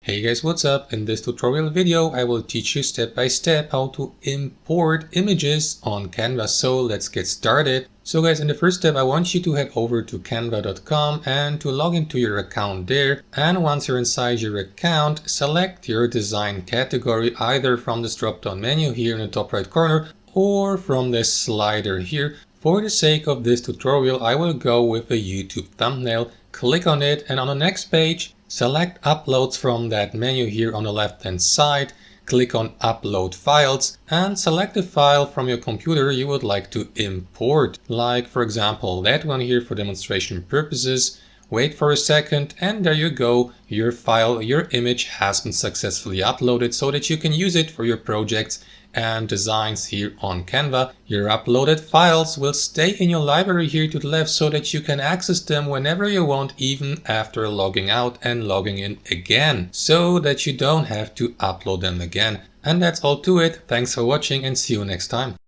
Hey guys, what's up? In this tutorial video I will teach you step by step how to import images on Canva. So let's get started. So guys, in the first step I want you to head over to canva.com and to log into your account there. And once you're inside your account, select your design category either from this drop down menu here in the top right corner or from this slider here. For the sake of this tutorial I will go with a YouTube thumbnail. Click on it and on the next page select uploads from that menu here on the left hand side, click on upload files and select the file from your computer you would like to import, like for example that one here for demonstration purposes. Wait for a second and there you go, your file, your image has been successfully uploaded so that you can use it for your projects and designs here on Canva. Your uploaded files will stay in your library here to the left so that you can access them whenever you want, even after logging out and logging in again, so that you don't have to upload them again. And that's all to it. Thanks for watching and see you next time.